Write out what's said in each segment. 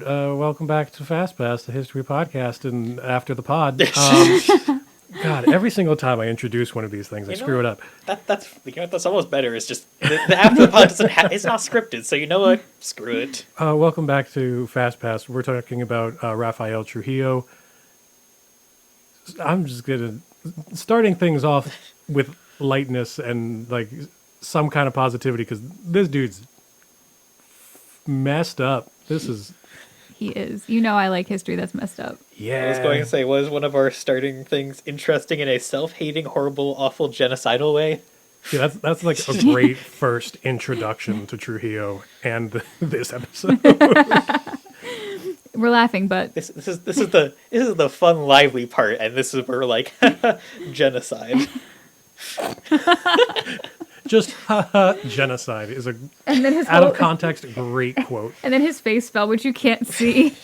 Welcome back to Fast Pass, the history podcast, and after the pod. God, every single time I introduce one of these things, I screw it up. That's almost better. It's just the after the pod it's not scripted, so you know what? Screw it. Welcome back to Fast Pass. We're talking about Rafael Trujillo. I'm just starting things off with lightness and like some kind of positivity because this dude's messed up. He is. You know I like history that's messed up. Yeah. I was going to say, was one of our starting things interesting in a self-hating, horrible, awful, genocidal way? Yeah, that's like a great first introduction to Trujillo and this episode. We're laughing, but This is the fun, lively part, and this is where we're like genocide. Just genocide is and then out of context great quote. And then his face fell, which you can't see.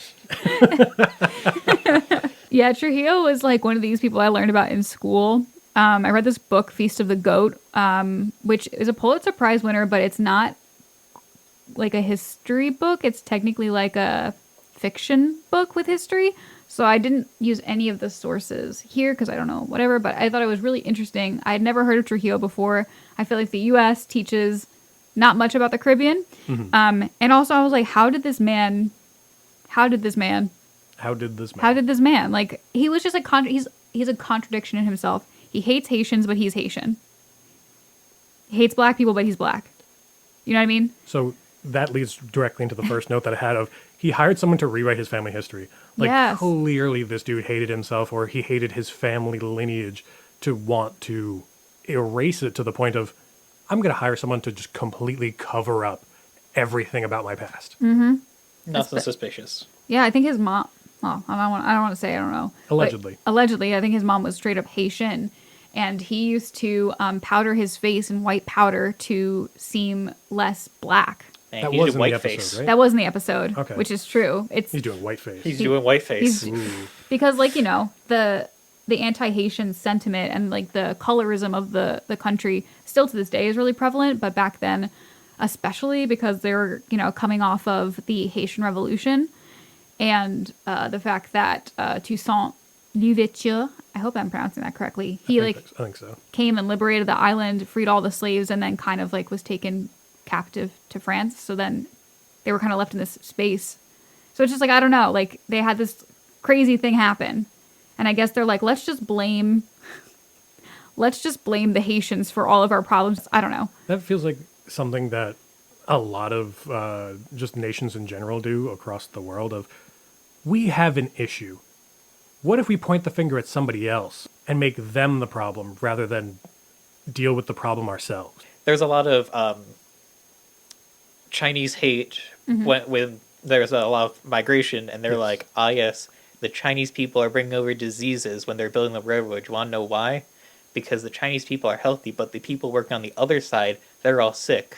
Yeah, Trujillo was like one of these people I learned about in school. I read this book, Feast of the Goat, which is a Pulitzer Prize winner, but it's not like a history book. It's technically like a fiction book with history. So I didn't use any of the sources here because I don't know, whatever, but I thought it was really interesting. I had never heard of Trujillo before. I feel like the U.S. teaches not much about the Caribbean. Mm-hmm. And also I was like, how did this man, like, he was just like, he's a contradiction in himself. He hates Haitians, but he's Haitian. He hates black people, but he's black. You know what I mean? So that leads directly into the first note that I had of he hired someone to rewrite his family history. Like, yes. Clearly this dude hated himself or he hated his family lineage to want to erase it to the point of, I'm going to hire someone to just completely cover up everything about my past. Mm-hmm. Nothing suspicious. Yeah, I think his mom, well, I don't want to say, I don't know. Allegedly, I think his mom was straight up Haitian. And he used to powder his face in white powder to seem less black. That was in the episode, right? That was in the episode, okay. Which is true. He's doing whiteface. He's doing whiteface. Because, like, you know, the anti-Haitian sentiment and, like, the colorism of the country still to this day is really prevalent. But back then, especially because they were, you know, coming off of the Haitian Revolution and the fact that Toussaint Louverture, I hope I'm pronouncing that correctly. I think so. Came and liberated the island, freed all the slaves, and then kind of like was taken captive to France. So then they were kind of left in this space. So it's just like, I don't know, like they had this crazy thing happen. And I guess they're like, let's just blame the Haitians for all of our problems. I don't know. That feels like something that a lot of just nations in general do across the world of, we have an issue. What if we point the finger at somebody else and make them the problem rather than deal with the problem ourselves? There's a lot of Chinese hate when there's a lot of migration, and they're like, yes, the Chinese people are bringing over diseases when they're building the railroad. You want to know why? Because the Chinese people are healthy, but the people working on the other side, they're all sick.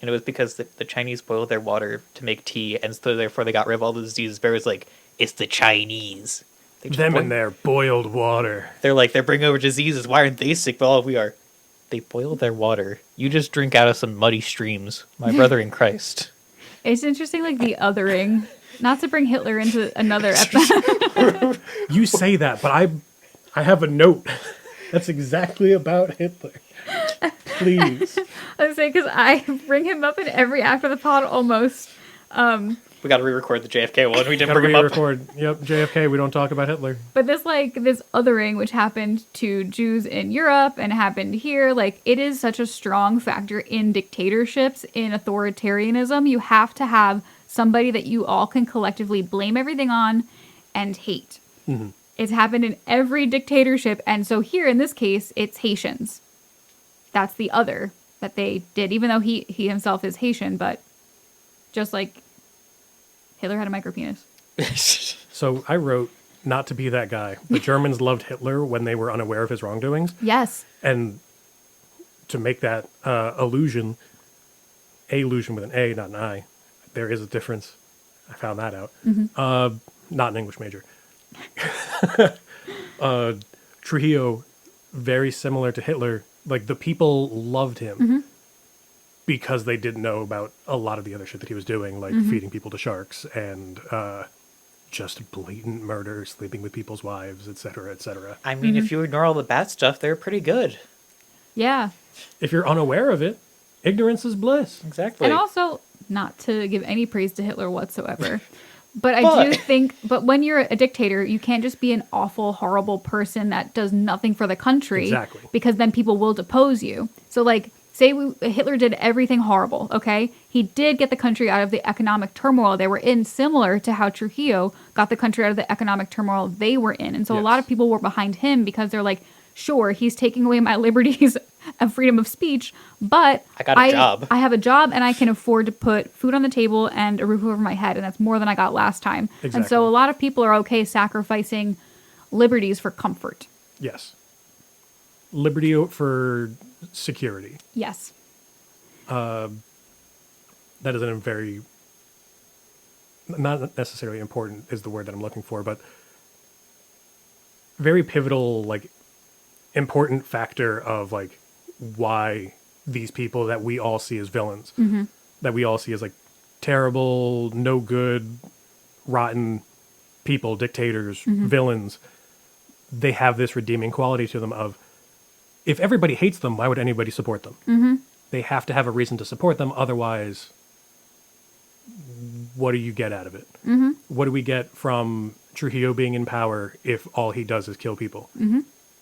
And it was because the Chinese boiled their water to make tea, and so therefore they got rid of all the diseases. But it was like, it's the Chinese. Them and their boiled water. They're like, they're bringing over diseases. Why aren't they sick? But all we are. They boil their water. You just drink out of some muddy streams, my brother in Christ. It's interesting, like the othering. Not to bring Hitler into another episode. You say that, but I have a note that's exactly about Hitler. Please. I was saying, because I bring him up in every after the pod almost. We got to re-record the JFK one. We didn't bring him up. Yep, JFK. We don't talk about Hitler. But this othering, which happened to Jews in Europe and happened here, like it is such a strong factor in dictatorships, in authoritarianism. You have to have somebody that you all can collectively blame everything on and hate. Mm-hmm. It's happened in every dictatorship, and so here in this case, it's Haitians. That's the other that they did, even though he himself is Haitian, but just like Hitler had a micropenis. So I wrote, not to be that guy. The Germans loved Hitler when they were unaware of his wrongdoings. Yes. And to make that illusion with an A, not an I, there is a difference. I found that out. Mm-hmm. Not an English major. Trujillo, very similar to Hitler. Like, the people loved him. Mm-hmm. because they didn't know about a lot of the other shit that he was doing, like feeding people to sharks and just blatant murder, sleeping with people's wives, etc., etc. I mean, if you ignore all the bad stuff, they're pretty good. Yeah. If you're unaware of it, ignorance is bliss. Exactly. And also, not to give any praise to Hitler whatsoever, but I do think, but when you're a dictator, you can't just be an awful, horrible person that does nothing for the country. Exactly. Because then people will depose you. So, like, say Hitler did everything horrible, okay? He did get the country out of the economic turmoil they were in, similar to how Trujillo got the country out of the economic turmoil they were in. And so a lot of people were behind him because they're like, sure, he's taking away my liberties and freedom of speech, but I got a job. I have a job and I can afford to put food on the table and a roof over my head, and that's more than I got last time. Exactly. And so a lot of people are okay sacrificing liberties for comfort. Yes. Liberty for security. Yes. That is a very, not necessarily important is the word that I'm looking for, but very pivotal, like, important factor of, like, why these people that we all see as villains, that we all see as, like, terrible, no good, rotten people, dictators, villains, they have this redeeming quality to them of, if everybody hates them, why would anybody support them? They have to have a reason to support them. Otherwise, what do you get out of it? What do we get from Trujillo being in power if all he does is kill people?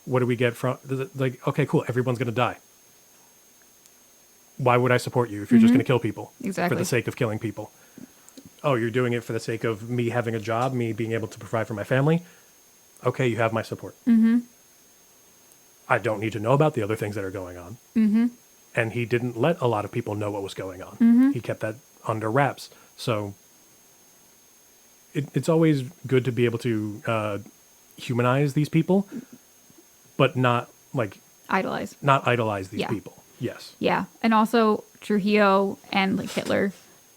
What do we get from, like, okay, cool, everyone's going to die. Why would I support you if you're just going to kill people? Exactly. For the sake of killing people? Oh, you're doing it for the sake of me having a job, me being able to provide for my family? Okay, you have my support. I don't need to know about the other things that are going on. And he didn't let a lot of people know what was going on. He kept that under wraps. So it's always good to be able to humanize these people, but not, like, idolize these people. Yes. Yeah. And also Trujillo and, like, Hitler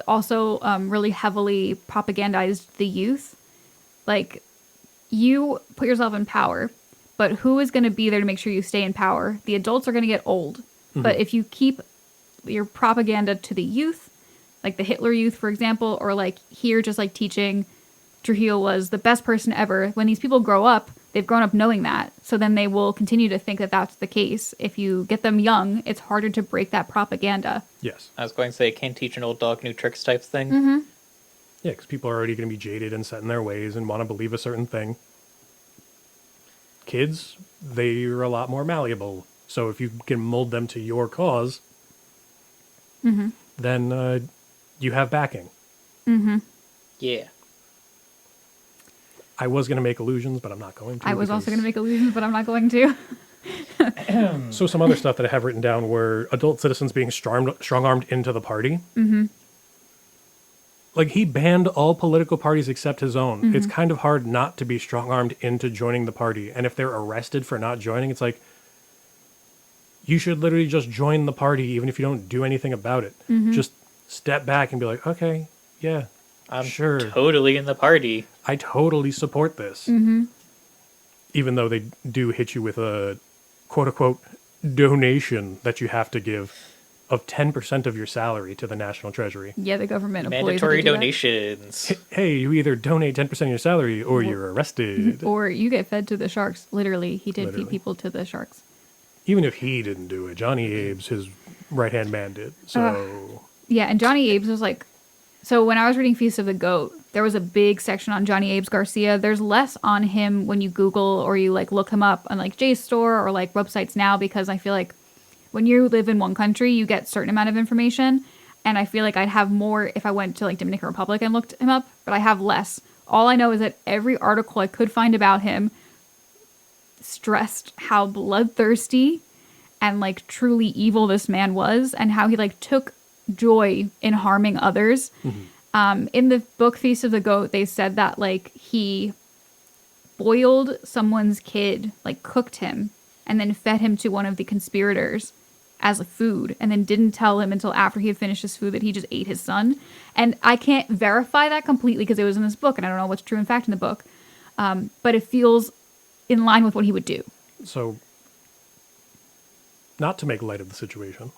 also really heavily propagandized the youth. Like, you put yourself in power, but who is going to be there to make sure you stay in power? The adults are going to get old. But if you keep your propaganda to the youth, like the Hitler youth, for example, or like here, just like teaching Trujillo was the best person ever. When these people grow up, they've grown up knowing that. So then they will continue to think that that's the case. If you get them young, it's harder to break that propaganda. Yes. I was going to say, can't teach an old dog new tricks type thing. Yeah, because people are already going to be jaded and set in their ways and want to believe a certain thing. Kids, they're a lot more malleable. So if you can mold them to your cause, then you have backing. Yeah. I was going to make illusions, but I'm not going to. I was also going to make illusions, but I'm not going to. So some other stuff that I have written down were adult citizens being strong-armed into the party. Like, he banned all political parties except his own. It's kind of hard not to be strong-armed into joining the party. And if they're arrested for not joining, it's like, you should literally just join the party even if you don't do anything about it. Just step back and be like, okay, yeah, I'm sure. totally in the party. I totally support this. Even though they do hit you with a quote-unquote donation that you have to give of 10% of your salary to the National Treasury. Yeah, the government employees. Mandatory donations. Hey, you either donate 10% of your salary or you're arrested. Or you get fed to the sharks. Literally, he did feed people to the sharks. Even if he didn't do it, Johnny Abe's, his right-hand man did. So Yeah, and Johnny Abe's was like... So when I was reading Feast of the Goat, there was a big section on Johnny Abe's Garcia. There's less on him when you Google or you, like, look him up on, like, JSTOR or, like, websites now, because I feel like when you live in one country, you get a certain amount of information. And I feel like I'd have more if I went to, like, Dominican Republic and looked him up, but I have less. All I know is that every article I could find about him stressed how bloodthirsty and, like, truly evil this man was, and how he, like, took joy in harming others. In the book Feast of the Goat, they said that, like, he boiled someone's kid, like, cooked him, and then fed him to one of the conspirators as a food, and then didn't tell him until after he had finished his food that he just ate his son. And I can't verify that completely because it was in this book, and I don't know what's true in fact in the book. But it feels in line with what he would do. So, not to make light of the situation.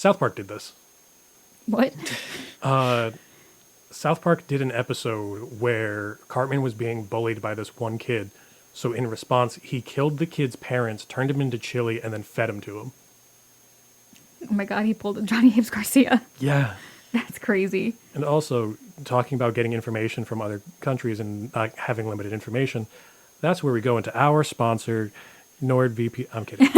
South Park did this. What? South Park did an episode where Cartman was being bullied by this one kid. So in response, he killed the kid's parents, turned him into chili, and then fed him to him. Oh my god, he pulled a Johnny Ames Garcia. Yeah. That's crazy. And also, talking about getting information from other countries and not having limited information, that's where we go into our sponsor, NordVPN. I'm kidding.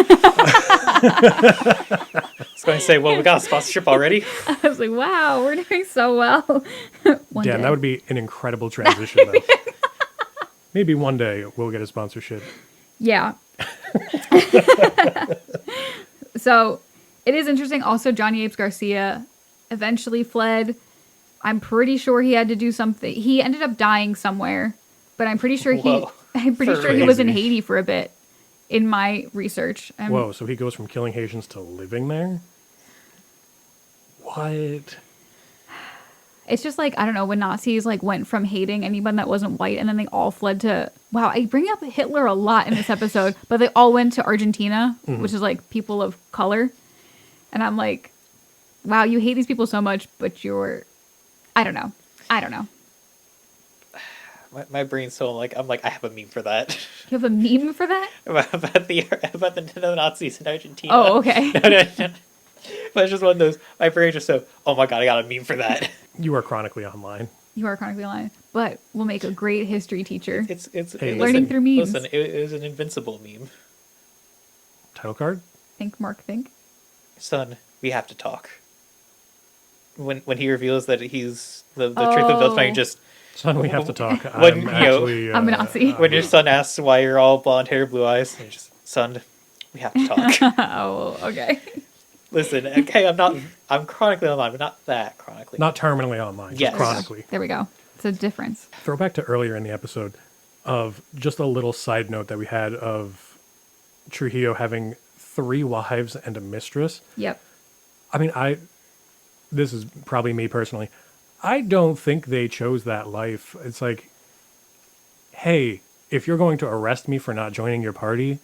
I was going to say, well, we got a sponsorship already. I was like, wow, we're doing so well. One Damn, day. that would be an incredible transition, though. Maybe one day we'll get a sponsorship. Yeah. So it is interesting. Also, Johnny Apes Garcia eventually fled. I'm pretty sure he had to do something. He ended up dying somewhere, but I'm pretty sure he was in Haiti for a bit in my research. Whoa, so he goes from killing Haitians to living there? What? It's just like, I don't know, when Nazis like went from hating anyone that wasn't white and then they all fled to, wow, I bring up Hitler a lot in this episode, but they all went to Argentina, which is like people of color. And I'm like, wow, you hate these people so much, but you're, I don't know. My brain's so I'm like, I have a meme for that. You have a meme for that? about the Nazis in Argentina. Oh, okay. No. But it's just one of those, my brain just so, oh my god, I got a meme for that. You are chronically online. You are chronically lying, but we'll make a great history teacher. It's Hey, learning through memes. Listen, it was an invincible meme. Title card? Think, Mark, think. Son, we have to talk. When he reveals that he's the truth of Bill Frank, just Son, we have to talk. When, I'm a Nazi. when your son asks why you're all blonde hair, blue eyes, and you're just, son, we have to talk. Oh, okay. Listen, okay, I'm chronically online, but not that chronically. Not terminally online, Yes. just chronically. There we go. It's a difference. Throwback to earlier in the episode of just a little side note that we had of Trujillo having 3 wives and a mistress. Yep. I mean, this is probably me personally. I don't think they chose that life. It's like, hey, if you're going to arrest me for not joining your party,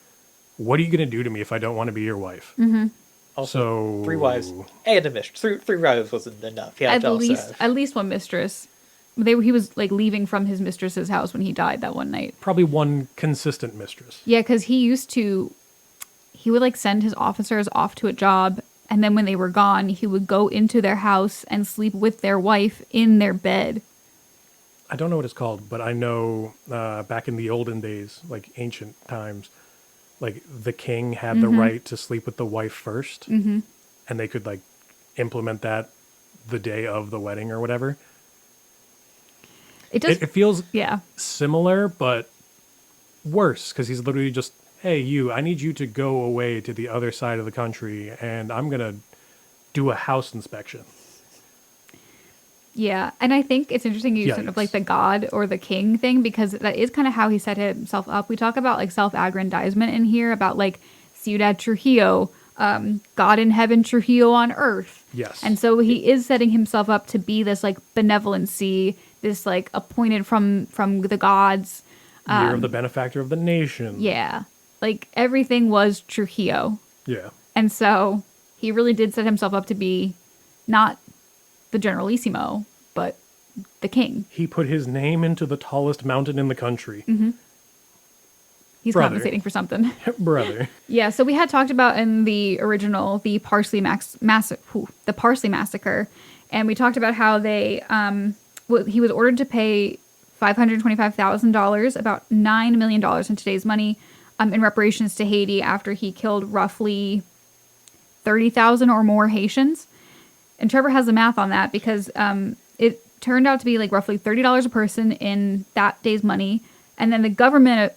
what are you going to do to me if I don't want to be your wife? Mm-hmm. Also, So 3 wives and a mistress. 3 wives wasn't enough. He had At least one mistress. He was like leaving from his mistress's house when he died that one night. probably one consistent mistress. Yeah, because he would like send his officers off to a job, and then when they were gone, he would go into their house and sleep with their wife in their bed. I don't know what it's called, but I know back in the olden days, like ancient times, like the king had the right to sleep with the wife first, and they could like implement that the day of the wedding or whatever. It does. It feels Yeah. similar, but worse because he's literally just, hey, I need you to go away to the other side of the country, and I'm gonna do a house inspection. Yeah, and I think it's interesting you sort of like the god or the king thing, because that is kind of how he set himself up. We talk about like self-aggrandizement in here, about like Ciudad Trujillo, God in heaven, Trujillo on earth. Yes. And so he is setting himself up to be this like benevolency, this like appointed from the gods. Year of the benefactor of the nation. Yeah, like everything was Trujillo. Yeah. And so he really did set himself up to be not the generalissimo, but the king. He put his name into the tallest mountain in the country. He's Brother. compensating for something. Brother. Yeah, so we had talked about in the original the Parsley Massacre, and we talked about how they he was ordered to pay $525,000, about $9 million in today's money, in reparations to Haiti after he killed roughly 30,000 or more Haitians. And Trevor has the math on that because it turned out to be like roughly $30 a person in that day's money, and then the government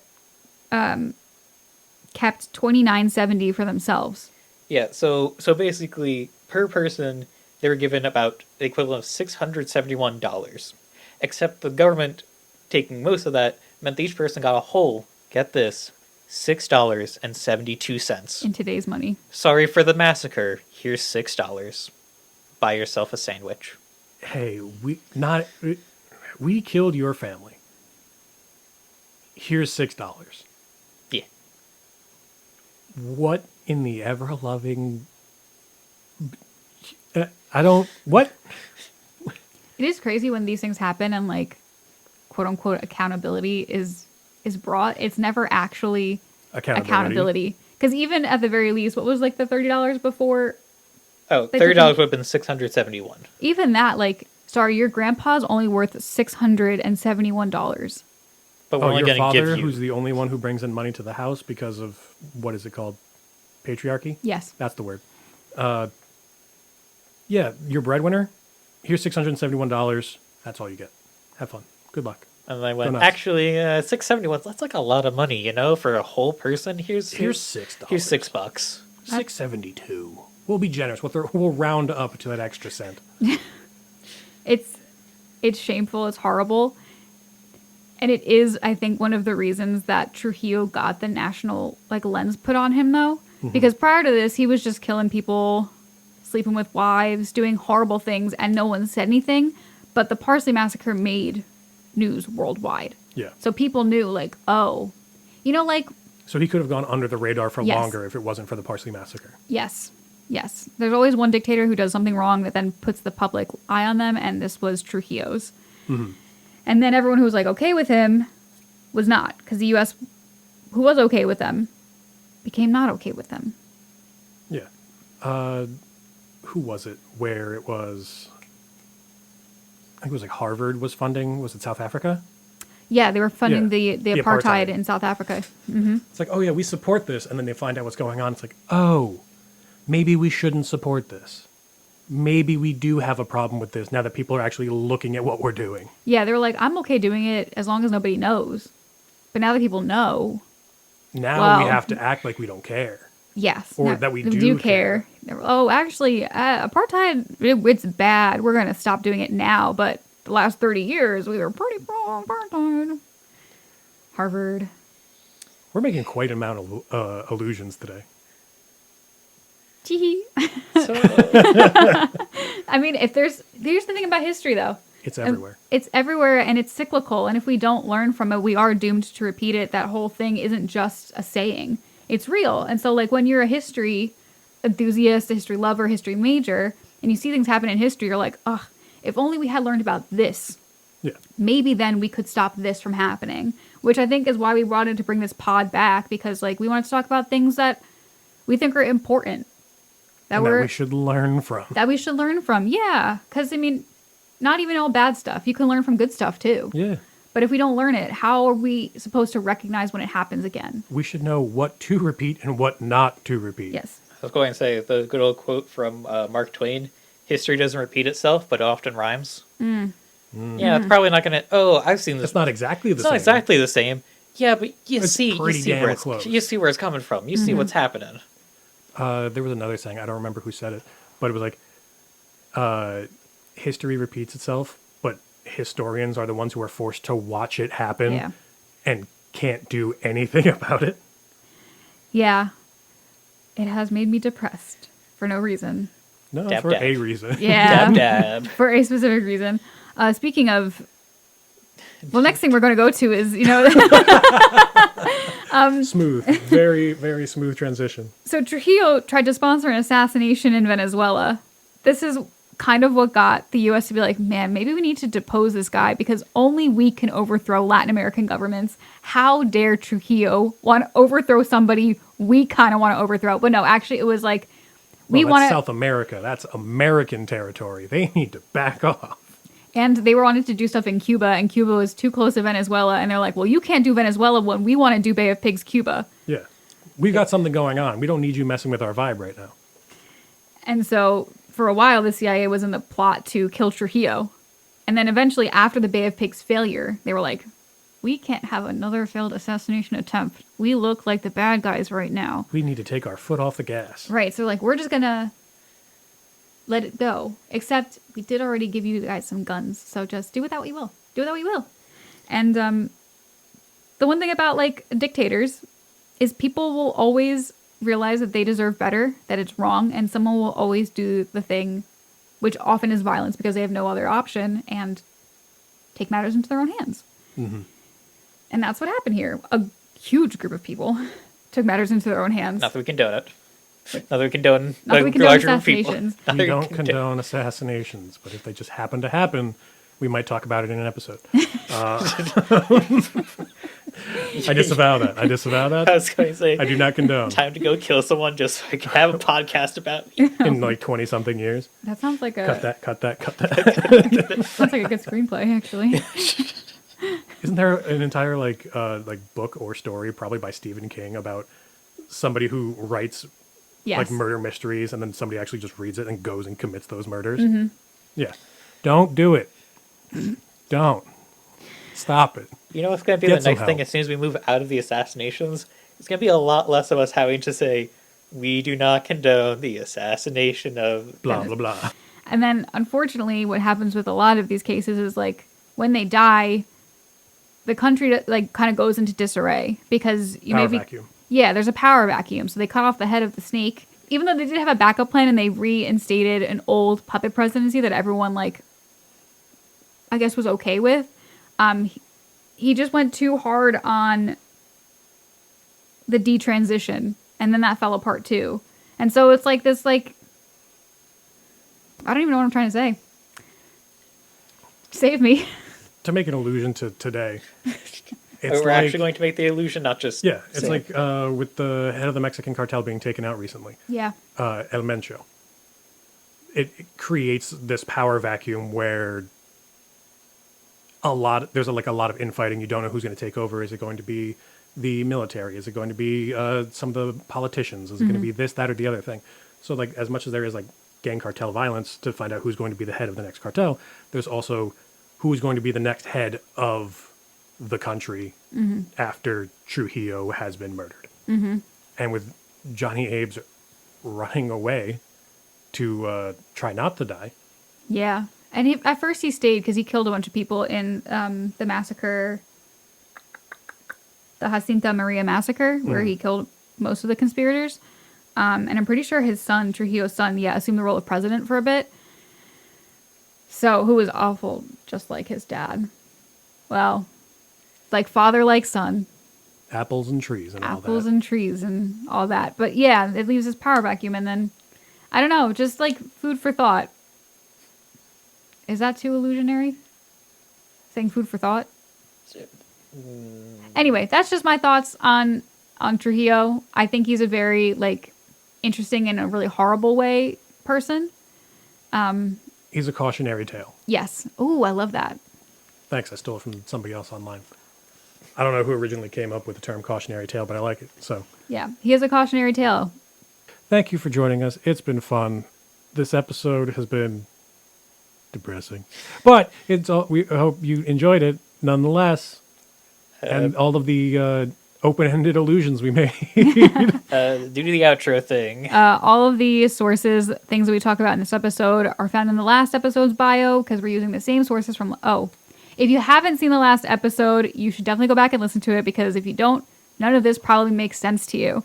kept $29.70 for themselves. Yeah, so basically, per person, they were given about the equivalent of $671. Except the government taking most of that meant that each person got a whole, get this, $6.72. In today's money. Sorry for the massacre. Here's $6. Buy yourself a sandwich. Hey, we killed your family. Here's $6. Yeah. What in the ever-loving What? It is crazy when these things happen and like quote unquote accountability is brought. It's never actually accountability. Because even at the very least, what was like the $30 before? Oh, $30 would have been $671. Even that, like, sorry, your grandpa's only worth $671. But we're only your going to give father, you. who's the only one who brings in money to the house because of, what is it called? Patriarchy? Yes. That's the word. Yeah, your breadwinner, here's $671. That's all you get. Have fun. Good luck. And I went, actually, 671. That's like a lot of money, you know, for a whole person. Here's $6. Here's $6. $6.72. We'll be generous. We'll round up to that extra cent. It's shameful. It's horrible. And it is, I think, one of the reasons that Trujillo got the national like lens put on him, though. Mm-hmm. Because prior to this, he was just killing people, sleeping with wives, doing horrible things, and no one said anything. But the Parsley Massacre made news worldwide. Yeah. So people knew, like, oh, you know, like... So he could have gone under the radar for yes. longer if it wasn't for the Parsley Massacre. Yes. Yes. There's always one dictator who does something wrong that then puts the public eye on them, and this was Trujillo's. Mm-hmm. And then everyone who was, like, okay with him was not, because the U.S., who was okay with them, became not okay with them. Yeah. Who was it where it was... I think it was like Harvard was funding, was it South Africa? Yeah, they were funding the apartheid in South Africa. Mm-hmm. It's like, oh yeah, we support this. And then they find out what's going on. It's like, oh, maybe we shouldn't support this. Maybe we do have a problem with this now that people are actually looking at what we're doing. Yeah, they were like, I'm okay doing it as long as nobody knows. But now that people know... Now we have to act like we don't care. Yes. Or that we do care. Oh, actually, apartheid, it's bad. We're going to stop doing it now. But the last 30 years, we were pretty pro-apartheid. Harvard. We're making quite an amount of allusions today. Gee. I mean, here's the thing about history, though. It's everywhere. It's everywhere, and it's cyclical. And if we don't learn from it, we are doomed to repeat it. That whole thing isn't just a saying. It's real. And so, like, when you're a history enthusiast, a history lover, history major, and you see things happen in history, you're like, ugh, if only we had learned about this. Yeah. Maybe then we could stop this from happening. Which I think is why we wanted to bring this pod back, because, like, we wanted to talk about things that we think are important. That we should learn from. That we should learn from, yeah. Because, I mean, not even all bad stuff. You can learn from good stuff, too. Yeah. But if we don't learn it, how are we supposed to recognize when it happens again? We should know what to repeat and what not to repeat. Yes. I was going to say the good old quote from Mark Twain, history doesn't repeat itself, but it often rhymes. Yeah, it's probably not going to... Oh, I've seen this. It's not exactly the same. It's not exactly the same. Yeah, but you it's see where it's coming from. You see what's happening. There was another saying. I don't remember who said it, but it was like, history repeats itself, but historians are the ones who are forced to watch it happen and can't do anything about it. Yeah. It has made me depressed for no reason. No, for a reason. Yeah. Dab. For a specific reason. Speaking of, well, next thing we're going to go to is, smooth. Very, very smooth transition. So Trujillo tried to sponsor an assassination in Venezuela. This is kind of what got the U.S. to be like, man, maybe we need to depose this guy because only we can overthrow Latin American governments. How dare Trujillo want to overthrow somebody we kind of want to overthrow? But no, actually, it was like, we want South America. That's American territory. They need to back off. And they were wanting to do stuff in Cuba, and Cuba was too close to Venezuela. And they're like, well, you can't do Venezuela when we want to do Bay of Pigs, Cuba. Yeah. We've got something going on. We don't need you messing with our vibe right now. And so for a while, the CIA was in the plot to kill Trujillo. And then eventually, after the Bay of Pigs failure, they were like, we can't have another failed assassination attempt. We look like the bad guys right now. We need to take our foot off the gas. Right. So, like, we're just going to let it go. Except we did already give you guys some guns. So just do with that what you will. Do with that what you will. And the one thing about, like, dictators is people will always realize that they deserve better, that it's wrong, and someone will always do the thing, which often is violence because they have no other option, and take matters into their own hands. Mm-hmm. And that's what happened here. A huge group of people took matters into their own hands. Not that we condone it. Neither condone Not that we condone larger group of people. assassinations. We Neither don't condone assassinations, but if they just happen to happen, we might talk about it in an episode. I disavow that. I was going to say, I do not condone. time to go kill someone just so I can have a podcast about me. In like 20-something years. That sounds like Cut a that. sounds like a good screenplay, actually. Isn't there an entire like book or story, probably by Stephen King, about somebody who writes Yes. like murder mysteries and then somebody actually just reads it and goes and commits those murders? Yeah. Don't do it. Don't. Stop it. You know what's going to be Get the some next thing help. as soon as we move out of the assassinations? It's going to be a lot less of us having to say, we do not condone the assassination of... Blah, blah, blah. And then, unfortunately, what happens with a lot of these cases is, like, when they die, the country, like, kind of goes into disarray because you Power maybe... vacuum. Yeah, there's a power vacuum. So they cut off the head of the snake. Even though they did have a backup plan and they reinstated an old puppet presidency that everyone, like, I guess was okay with, he just went too hard on the detransition, and then that fell apart too. And so it's like this, like, I don't even know what I'm trying to say. Save me. To make an allusion to today, We're like, actually going to make the illusion, not just... yeah, it's say like with the head of the Mexican cartel being taken out recently, Yeah. El Mencho. It creates this power vacuum where there's a lot of infighting. You don't know who's going to take over. Is it going to be the military? Is it going to be some of the politicians? Is it going to be this, that, or the other thing? So like as much as there is like gang cartel violence to find out who's going to be the head of the next cartel, there's also who is going to be the next head of the country after Trujillo has been murdered. And with Johnny Abe's running away to try not to die. Yeah. And at first he stayed because he killed a bunch of people in the massacre, the Jacinta Maria massacre, where he killed most of the conspirators. And I'm pretty sure his son, Trujillo's son, assumed the role of president for a bit. So, who was awful, just like his dad. Well, like father, like son. Apples and trees and all that. Apples and trees and all that. But yeah, it leaves this power vacuum. And then, I don't know, just like food for thought. Is that too illusionary? Saying food for thought? Anyway, that's just my thoughts on Trujillo. I think he's a very, like, interesting in a really horrible way person. He's a cautionary tale. Yes. Ooh, I love that. Thanks, I stole it from somebody else online. I don't know who originally came up with the term cautionary tale, but I like it. So, Yeah, he is a cautionary tale. thank you for joining us. It's been fun. This episode has been depressing, but we hope you enjoyed it nonetheless, and all of the open-ended allusions we made. Due to the outro thing. All of the sources, things that we talk about in this episode, are found in the last episode's bio because we're using the same sources from. If you haven't seen the last episode, you should definitely go back and listen to it because if you don't, none of this probably makes sense to you.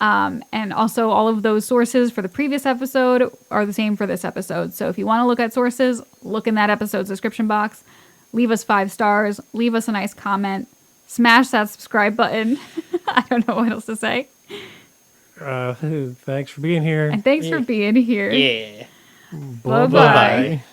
And also all of those sources for the previous episode are the same for this episode. So if you want to look at sources, look in that episode's description box, leave us 5 stars, leave us a nice comment, smash that subscribe button. I don't know what else to say. Thanks for being here. And thanks for being here. Yeah. Bye-bye. Bye-bye.